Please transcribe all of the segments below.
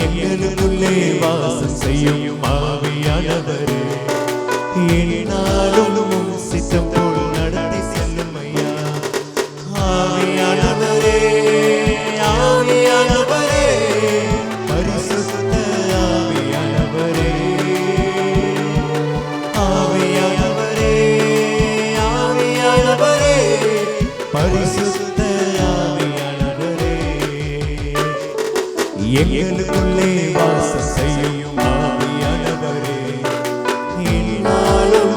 எங்களுக்குள்ளே வாசம் செய்யும் ஆவியானவரே, என்னாலும் சித்தம் போல் நடத்தி செல்லும் ஐயா. ஆவியானவரே, ஆவியானவரே, பரிசுத்த ஆவியானவரே, ஆவியானவரே, ஆவியானவரே, பரிசுத்த ஆவியானவரே, எங்களுக்குள்ளே வாசம் செய்யும் ஆவியானவரே, என்னாலும்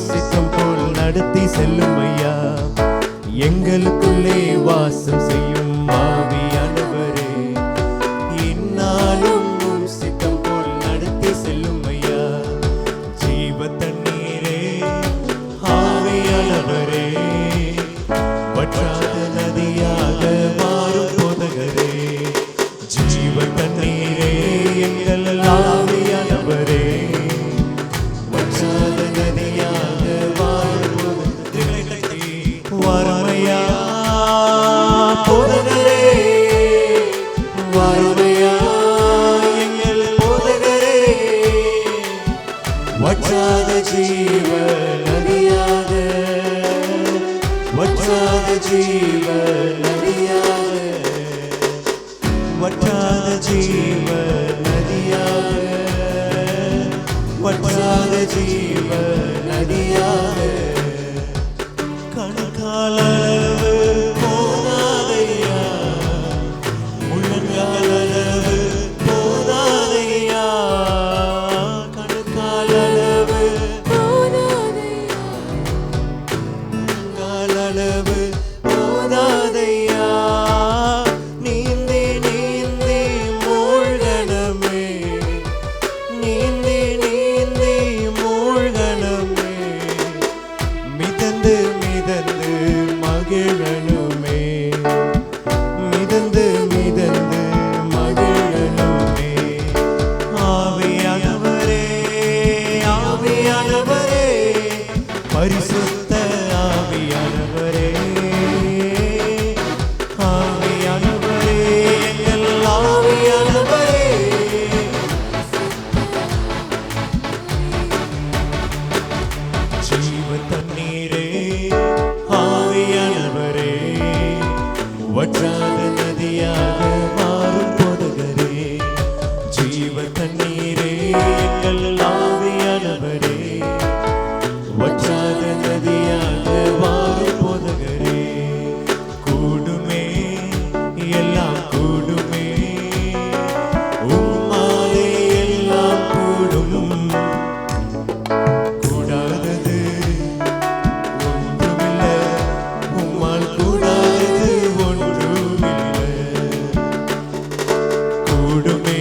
சித்தம் போல் நடத்தி செல்லும் ஐயா. எங்களுக்குள்ளே வாசம் செய்யும் ஆவியானவரே, என்னாலும் சித்தம் போல் நடத்தி செல்லும் ஐயா. ஜீவ தண்ணீரே, ஆவியானவரே, வற்றாத நதியாக மாறும் போதகரே. ஜீவ தண்ணீரே, எங்கள் ஆவியானவரே, வற்றாத நதியாக மாறும் போதகரே. வரமையா போதகரே, வரமையா எங்கள் போதகரே, வற்றாத ஜீவ நதியாக, வற்றாத ஜீவ நதியாக, வற்றாத ஜீவ நதியாக, வற்றாத ஜீவ நதியாக. கணக்காலளவு போதாதையா, முழங்காலளவு போதாதையா, கணக்காலளவு போதாதையா, முழங்காலளவு போதாதையா. நீந்தி நீந்தி மூழ்கணமே, நீந்தி நீந்தி மூழ்கணமே, மிதந்து மிதந்து மகிழனுமே, மிதந்து மிதந்து மகிழனுமே. ஆவியானவரே, ஆவியானவரே, பரிசுத்த ஆவியானவரே, ஆவியானவரே, எங்கள் ஆவியானவரே, ஜீவ தண்ணீரே, ஆவியானவரே, வற்றாத நதியாக மாறும் போதகரே. ஜீவ தண்ணீரே, எங்கள் ஆவியானவரே, வற்றாத நதியாக மாறும் போதகரே. கூடுமே, எல்லாம் கூடுமே, உம்மாலே எல்லாம் கூடும். கூடாதது ஒன்றுமில்லை, உம்மால் கூடாதது ஒன்றுமில்லை. கூடுமே,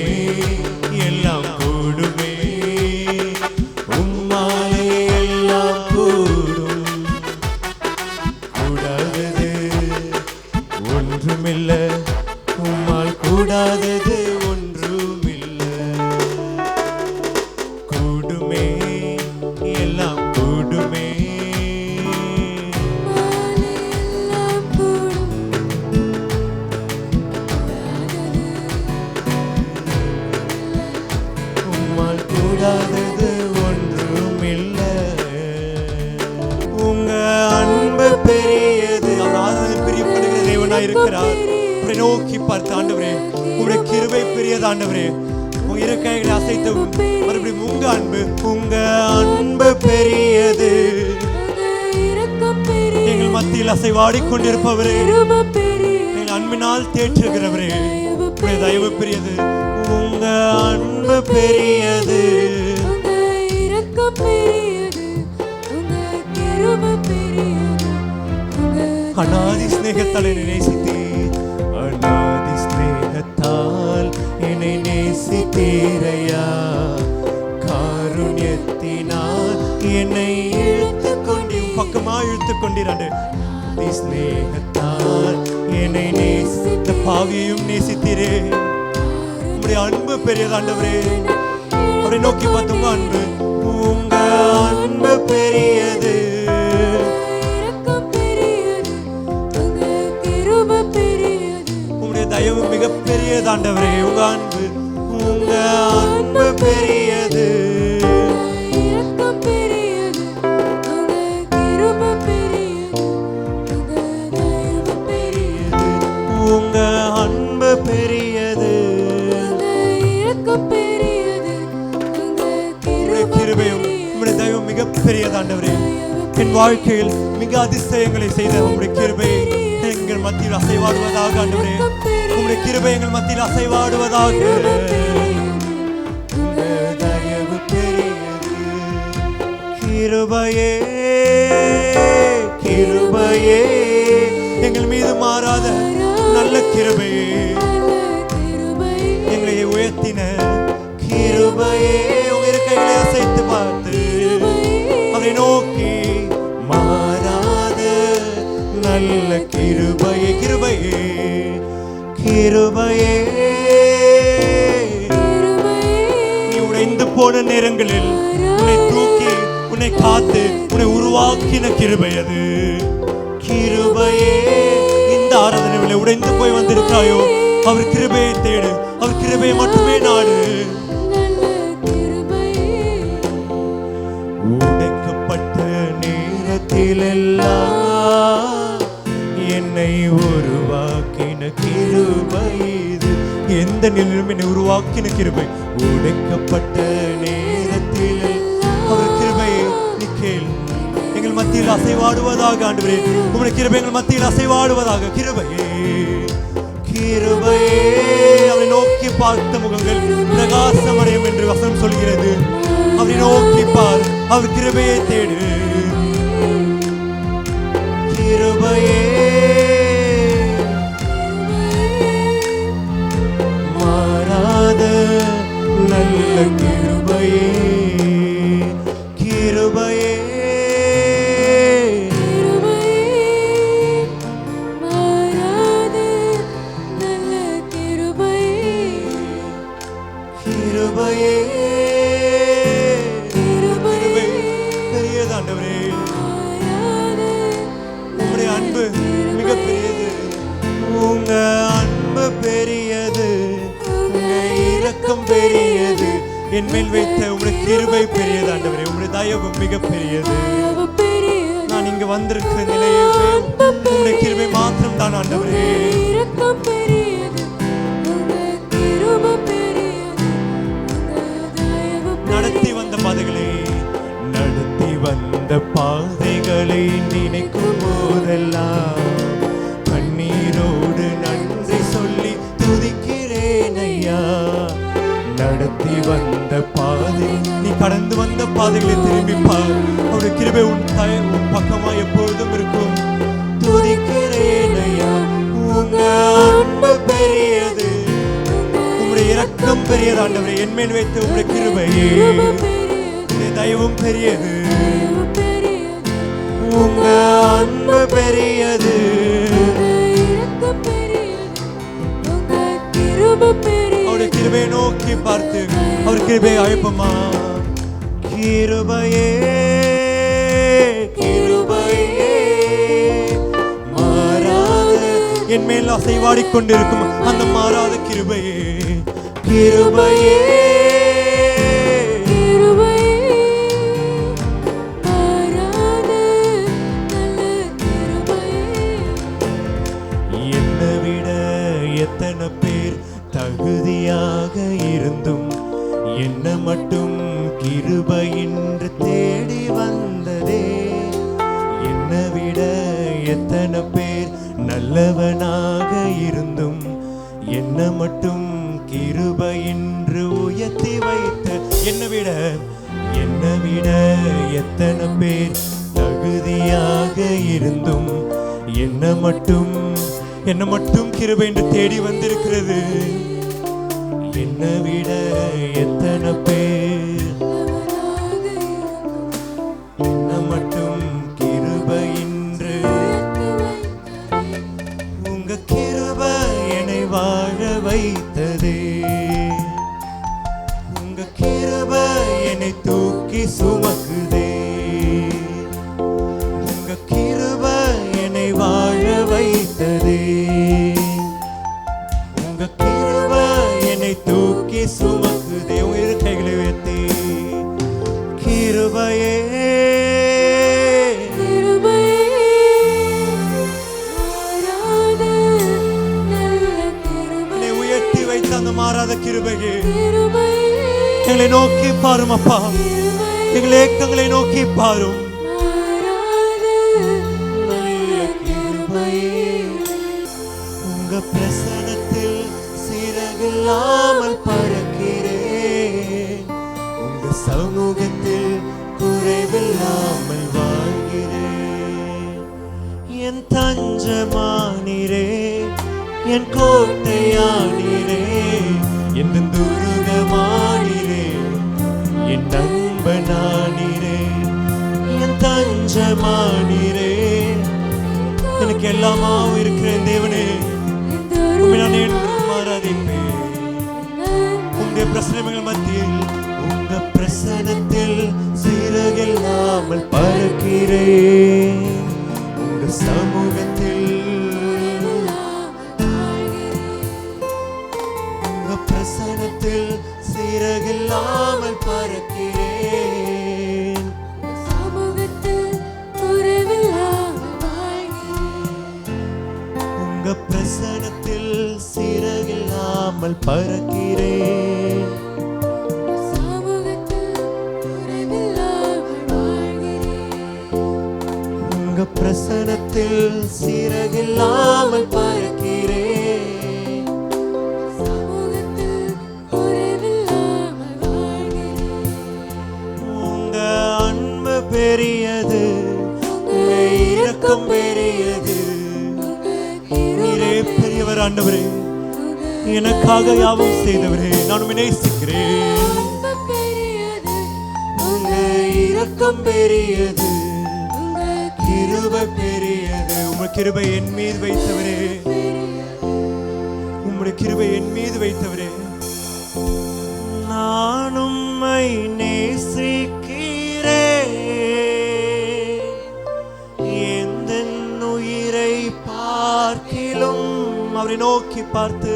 எல்லாம் கூடுமே, உம்மாலே எல்லாம் கூடும். கூடாதது ஒன்றுமில்லை, உம்மால் கூடாதது ஒன்றுமில்லை. கூடுமே, எல்லாம் கூடுமே, உம்மால் கூடாதது ஒன்றுமில்லை. உங்க அன்பு பெரியது. அவர் ஆராதனை பிரியப்படுகிற தேவனாய் இருக்கிறார். அவரை நோக்கி பார்த்து, ஆண்டவரே உங்களுடைய கிருபை பெரியது. ஆண்டவரே உங்க இரு கைகளை அசைத்து மறுபடியும் உங்க அன்பு, உங்க அன்பு பெரியது. எங்கள் மத்தியில் அசைவாடி கொண்டிருப்பவரே, எங்கள் அன்பினால் தேற்றுகிறவரே, உங்களுடைய தயவு பெரியது. உங்க அன்பு பெரியது, அநாதி ஸ்நேகத்தால் என்னை நேசித்தீர், அநாதி ஸ்நேகத்தால் என்னை நேசித்தீரையா. காருண்யத்தினால் என்னை இழுத்துக் கொண்டீர், பக்கமா இழுத்துக் கொண்டீர். ஸ்நேகத்தால் என்னை நேசித்த பாவியையும் நேசித்தீரே. உங்களுடைய அன்பு பெரியது ஆண்டவரே. அவரை நோக்கி பார்த்து, உங்க அன்பு, உங்க அன்பு பெரியது. உங்களுடைய தயவு மிகப்பெரியது ஆண்டவரே. உங்க அன்பு, பெரியது ஆண்டவரே. என் வாழ்க்கையில் மிக அதிசயங்களை செய்த உம்முடைய கிருபை எங்கள் மத்தியில் அசைவாடுவதாக ஆண்டவரே. உம்முடைய கிருபை எங்கள் மத்தியில் அசைவாடுவதாக. உம்முடைய தயவு பெரியது. கிருபையே கிருபையே எங்கள் மீது மாறாத நல்ல கிருபையே, எங்களை உயர்த்தின கிருபையே, உங்கள் கைகளை அசைத்து பார்த்து அவரை நோக்கி மாறாத நல்ல கிருபையே கிருபையே கிருபையே. நீ உடைந்து போன நேரங்களில் உன்னை தூக்கி உன்னை காத்து உன்னை உருவாக்கின கிருபை அது. கிருபையே இந்த ஆராதனைகளை உடைந்து போய் வந்திருக்காயோ, அவர் கிருபையை தேடு, அவர் கிருபையை மட்டுமே நாடு. உடைக்கப்பட்ட நேரத்தில் எல்லாம் என்னை உருவாக்கின கிருபை இது. எந்த நிலையிலும் என்னை உருவாக்கின கிருபை. உடைக்கப்பட்ட நேரத்தில் அவர் கிருபையை நீ கேள். எங்கள் மத்தியில் அசைவாடுவதாக ஆண்டவரே. உம்முடைய கிருபை எங்கள் மத்தியில் அசைவாடுவதாக. கிருபையே கிருபையே. அவரை நோக்கி பார்த்த முகங்கள் பிரகாசமடையும் என்று வசனம் சொல்கிறது. அவரை நோக்கி பார், அவர் கிருபையை தேடு. கிருபையே மாறாத நல்ல கிருபையே கிருபையே பெரியது. என் மேல் வைத்த உங்களுடைய கிருபை பெரியது ஆண்டவரே. உங்களுடைய தயவு மிக பெரியது. நான் இங்கு வந்திருக்கிற நிலையை உங்களுடைய கிருபை மாத்திரம் தான் ஆண்டவரே. நடத்தி வந்த பாதைகளை நினைக்கும் போதெல்லாம் கண்ணீரோடு நன்றி சொல்லி துதிக்கிறேன் ஐயா. நடத்தி வந்த பாதை, நீ கடந்து வந்த பாதைகளை திரும்பி பார். அவருடைய கிருபை உன் பக்கமா எப்பொழுதும் இருக்கும். துதிக்கிறேன் ஐயா. உங்க அன்பு பெரியது, உங்களுடைய இரக்கம் பெரியது ஆண்டவரே. என் மேல் வைத்த உங்களுடைய கிருபையே, உங்களுடைய தயவும் பெரியது. உங்க அன்பு பெரியது, அவருடைய கிருபையை நோக்கி பார்த்து அவர் கிருபையை அழைப்போமா. கிருபையே கிருபையே மாறாத, என் மேல் அசைவாடிக் கொண்டிருக்கும் அந்த மாறாத கிருபையே. கிருபையே என்னை விட எத்தனை பேர் தகுதியாக இருந்தும் என்ன மட்டும் கிருபையின்று தேடி வந்ததே. என்னை விட எத்தனை பேர் நல்லவனாக இருந்தும் என்ன மட்டும் கிருபையின்று உயர்த்தி வைத்த. என்னை விட எத்தனை பேர் தகுதியாக இருந்தும் என்ன மட்டும் கிருபை என்று தேடி வந்திருக்கிறது. என்னை விட எத்தனை பேர் என்ன மட்டும் கிருபை என்று. உங்க கிருபை என்னை வாழ வைத்ததே. உங்க கிருபை என்னை தூக்கி சுமக்குதே. உங்க கிருபை என்னை வாழ வைத்ததே. உங்க கிருபை என்னை தூக்கி சுமக்குதே. உயிர் கைகளை உயர்த்தி கிருபையே என்னை உயர்த்தி வைத்த அந்த மாறாத கிருபையே எங்களை நோக்கி பாரும் அப்பா. எங்கள் ஏக்கங்களை நோக்கி பாரும். நல்ல கிருபையே, உங்க பிரசனத்தில் சிறகில்லாமல் பறக்கிறேன். உங்க சமூகத்தில் குறைவில்லாமல் வாழ்கிறேன். என் தஞ்சமானீரே, என் கோட்டையானீரே, என் துருகமானீரே, என் நண்பனானீரே, என் தஞ்சமானீரே, எனக்கு எல்லாமாவும் இருக்கிறேன் தேவனே. உம்மை நான் என்றும் ஆராதிப்பேன். உங்களுடைய பிரசனங்கள் மத்தியில் உங்க பிரசனத்தில் சிறகில்லாமல் பறக்கிறேன். உங்க சமூகத்தில் உங்க பிரசனத்தில் சிறகில்லாமல் பறக்கிறேன். உங்க பிரசனத்தில் சிறகில்லாமல் பறக்கிறேன். உங்க பிரசனத்தில் சிறகில்லாமல் பறக்கிறேன். உங்க அன்பு பெரியது, உங்க இரக்கம் பெரியது. நீரே பெரியவர் ஆண்டவரே, எனக்காக யாவும் செய்தவரே, நான் உம்மை நேசிக்கிறேன். உங்க இரக்கம் பெரியது, கிருபை பெரியது. உம்முடைய கிருபை என் மீது வைத்தவரே, உம்முடைய கிருபை என் மீது வைத்தவரே. நான் உம்மை நேசிக்கிறேன். எந்த உயிரை பார்க்கிலும் அவரை நோக்கி பார்த்து,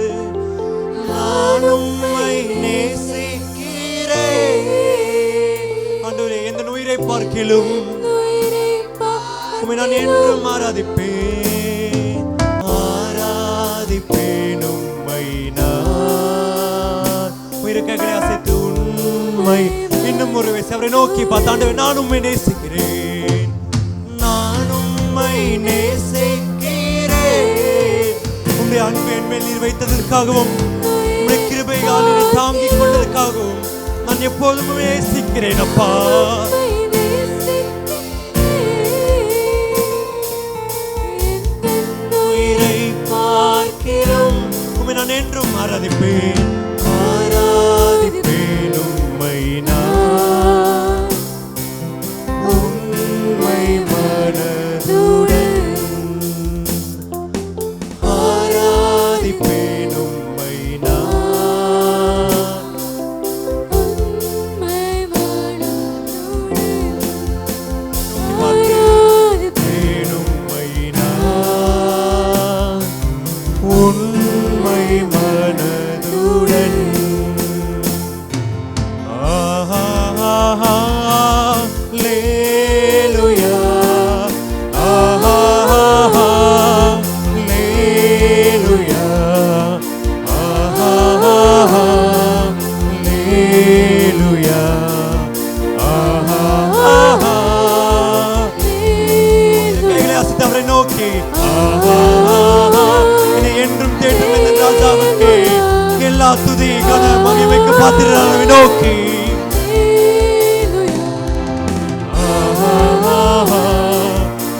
நான் உம்மை நேசிக்கிறேன். ஆண்டவரே, எந்த உயிரை பார்க்கிலும் உம்மை நான் என்றும் ஆராதிப்பேன். ஆராதிப்பேன் உம்மை நான். உயிர்களை அசைத்து உண்மை இன்னும் ஒரு வயசு அவரை நோக்கி பார்த்து, ஆண்டவரே நான் உம்மை நேசிக்கிறேன். நான் உம்மை நேசிக்கிறேன். உம்முடைய அன்பு என் மேல் நீர் வைத்ததற்காகவும் உம்முடைய கிருபையால் என்னை தாங்கிக் கொண்டதற்காகவும் நான் எப்போதும் நேசிக்கிறேன் அப்பா. உம்மை நான் என்றும் ஆராதிப்பேன். ஆராதிப்பேன் உம்மை நான் உண்மை மனதுடன். ஆராதிப்பேன் உம்மை நான் உண்மை மனதுடன். ஆராதிப்பேன் உம்மை நான் உண்மை மனதுடன். ஹல்லேலூயா, ஹல்லேலூயா, ஹல்லேலூயா. கைகளை அசைத்து அவரை நோக்கி, என்னை என்றும் தேற்றும் இந்த ராஜாவுக்கு எல்லா துதி கன மகிமைக்கு பாத்திரரை நோக்கி,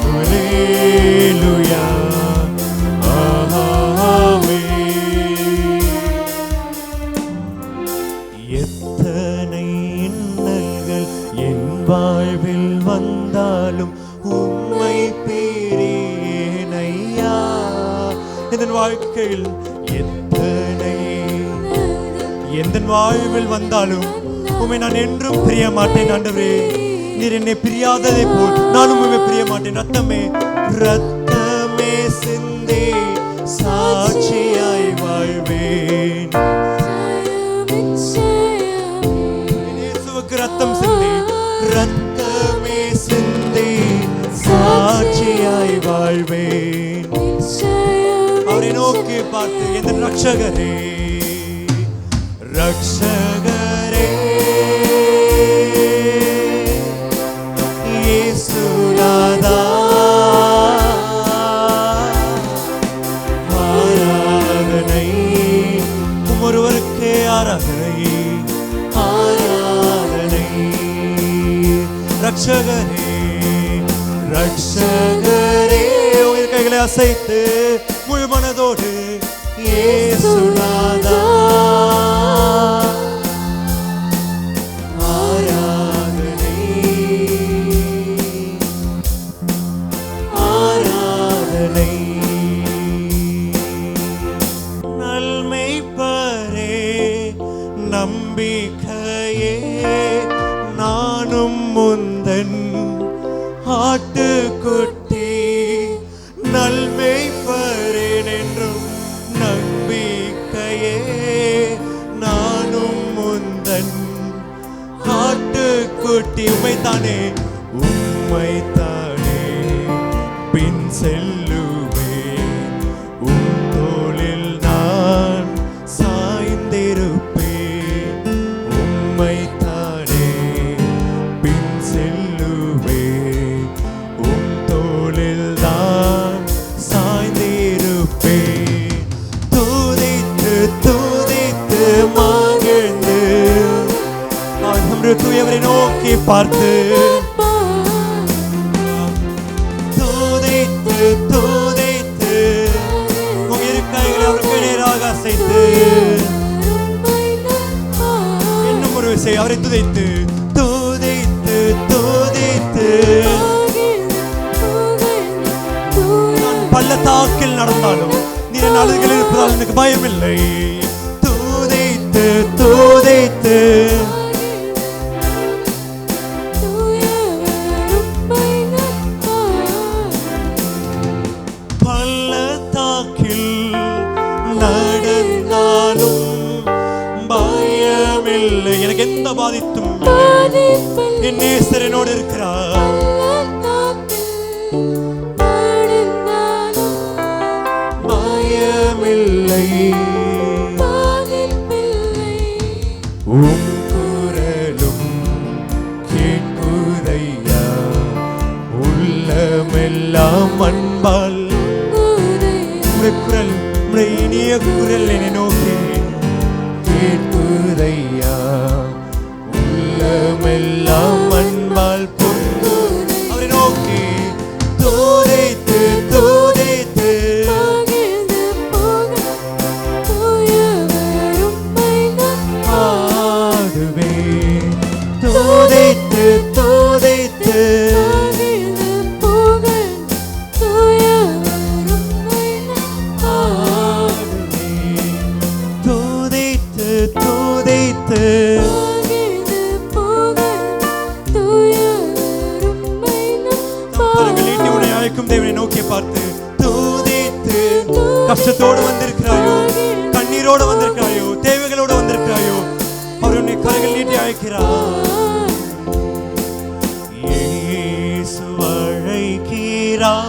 ஹல்லேலூயா, எத்தனை இன்னல்கள் என் வாழ்வில் வந்தாலும் உம்மை பிரியேன் ஐயா. என் வாழ்க்கையில் எந்த வாழ்வில் வந்தாலும் உம்மை நான் என்றும் பிரிய மாட்டேன் ஆண்டவரே. நீர் என்னை பிரியாததை போல் நானும் உம்மை பிரிய மாட்டேன். ரத்தமே ரத்தமே சிந்தி சாட்சியாய் வாழ்வேன். இயேசுவுக்கு ரத்தம் சிந்தி, ரத்தமே சிந்தி சாட்சியாய் வாழ்வேன். அவரை நோக்கி பார்த்து, எந்த ரட்சகரே ரட்சகரே ஆராதனை ஆராதனை. ரட்சகரே ரட்சகரே, உங்கள் கைகளை அசைத்து முழு மனதோடு இயேசுநாதா ஆராதனை ஆராதனை. நல்மெய்ப்பரே நம்பிக்கையே, நானும் முந்தன் ஆட்டுக்குட்டி. நல்மெய்ப்பரேன் என்றும் நம்பிக்கையே, நானும் முந்தன் ஆட்டுக்குட்டி. உம்மைத்தானே உம்மைத்தானே பின் செல்லுவேன், உம் தோளில் நான் சாய்ந்திருப்பேன். உம்மைத்தானே பின் செல்லுவேன், உம் தோளில் நான் சாய்ந்திருப்பேன். துதித்து துதித்து மகிழ்ந்து நம்முடைய தூயவரை நோக்கி பார்த்து துதித்து துதித்து உங்கள் இருக்கைகளை அவருக்கு நேராக அசைத்து இன்னும் ஒரு விஷயம் அவரை துதித்து துதித்து துதித்து. நான் பள்ளத்தாக்கில் நடந்தாலும் நீர் என் அழுகையில் இருப்பதால் எனக்கு பயமில்லை. துதித்து துதித்து பள்ளத்தாக்கில் நடந்தாலும் பயமில்லை. எனக்கு எந்த பாதித்தும் என் நேசர் என்னோடு இருக்கிறார். பயமில்லை. உம் குரலும் கேட்குதையா, உள்ளமெல்லாம் அன்பால் குரல் இனிய குரல் என்னை நோக்கி கேட்குதையா, உள்ளமெல்லாம் அன்பால் பொங்கு. அவரை நோக்கி துதித்து துதித்து ஆடுவேன். துதித்து துதித்து தேவனை நோக்கி பார்த்து துதித்து. கஷ்டத்தோடு வந்திருக்கிறாயோ, கண்ணீரோடு வந்திருக்கிறாயோ, தேவைகளோடு வந்திருக்கிறாயோ, அவர் உன்னை கரங்கள் நீட்டி அழைக்கிறார். இயேசு அழைக்கிறார்,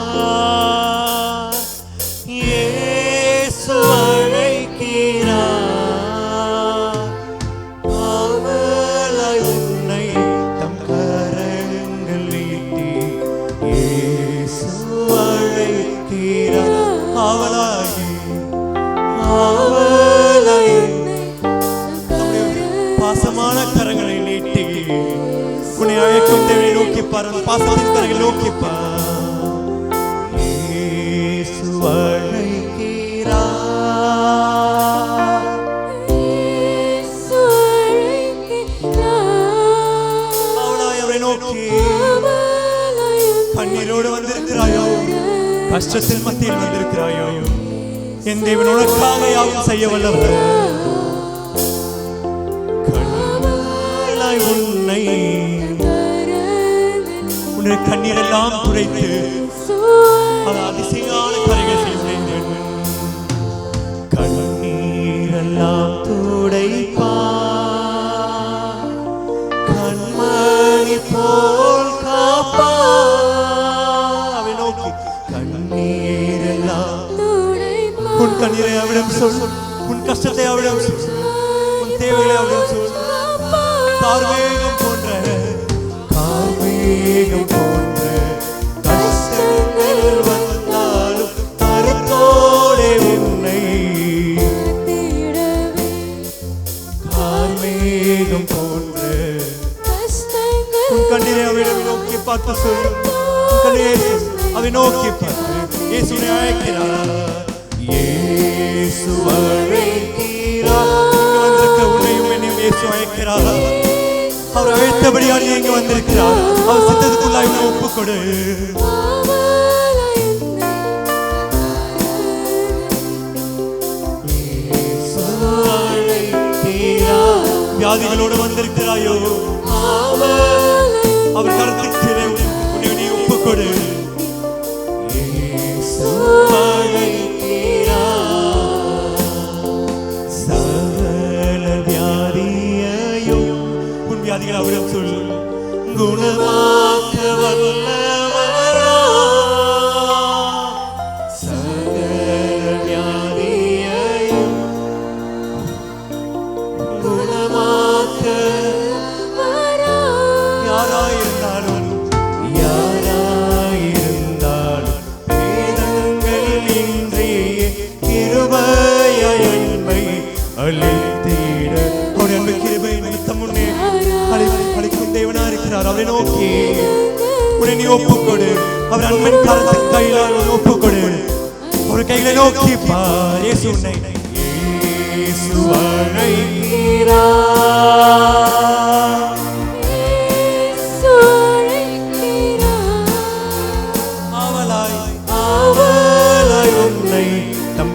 இயேசு அழைக்கிறார். அவளாய் உன்னை தம் கரங்கள் நீட்டி இயேசு அழைக்கிறார். அவளாகி அவளாய் பாசமான கரங்களை நீட்டி உன்னை அழைக்கும் தேவனை நோக்கி பார். பாசத்தின் கரங்களை நோக்கி பார். இயேசு அழைக்கிறார், அவளாய் அவரை நோக்கி. கண்ணீரோடு வந்திருக்கிறாயோ, கஷ்டத்தில் மத்தியில் வந்திருக்கிறாயோ, என் தேவன் உனக்காக யாவும் செய்ய வல்லவர். கண்ணீராய் உன்னை உன்னுடைய கண்ணீரெல்லாம் துடைத்து அதிசயமான கரைகள் செய்தேன். கண்ணீரெல்லாம் துடைப்பா, கண்மணி போல் காப்பா. அவனை நோக்கி கண்ணீரெல்லாம் உன் கண்ணீரை அவரிடம் சொல், உன் கஷ்டத்தை அவரிடம் சொல், உன் தேவைகளை அவரிடம் சொல். கார்மேகம் போன்ற கஷ்டங்கள் வந்தாலும் கருத்தோடே உன்னை கார்மேகம் போன்ற உன் கண்ணீரை அவரிடம் நோக்கி பார்த்து சொல். உன் கண்ணீரை அவை நோக்கி பார்த்து இயேசுவை அழைக்கிறார். இயேசு அழைக்கிறார். வந்திருக்க உன்னையும் என்னையும் இயேசு அழைக்கிறார். அவர் அழைத்தபடியால் நீ இங்கு வந்திருக்கிறார். அவர் சித்தத்துக்குள்ளாய் உன்னை ஒப்புக்கொடு. வியாதிகளோடு வந்திருக்கிறாயோ அவர் கருத்துக்கு உன்னை நீ ஒப்புக்கொடு. சகல வியாதியையும் உன் வியாதிகள் அவரிடம் சொல். குணமாக்க வல்லவரா சகல வியாதியையும் குணமாக்க யாராயிருந்தாலும் வேதங்கள் இன்றியே கிருபையை அளித்திட அவருடைய அன்பு கிருபை நிமித்தம் முன்னே அளிக்கும் தேவனா இருக்கிறார். அவரை நோக்கி உன்னை நீ ஒப்புக்கொடு. அவர் அன்பின் கரத்தின் கையிலால் ஒப்புக்கொடு. அவர் கைகளை நோக்கி பார். இயேசு உன்னை இயேசு அழைக்கிறார். ஆவலாய் உன்னை தம்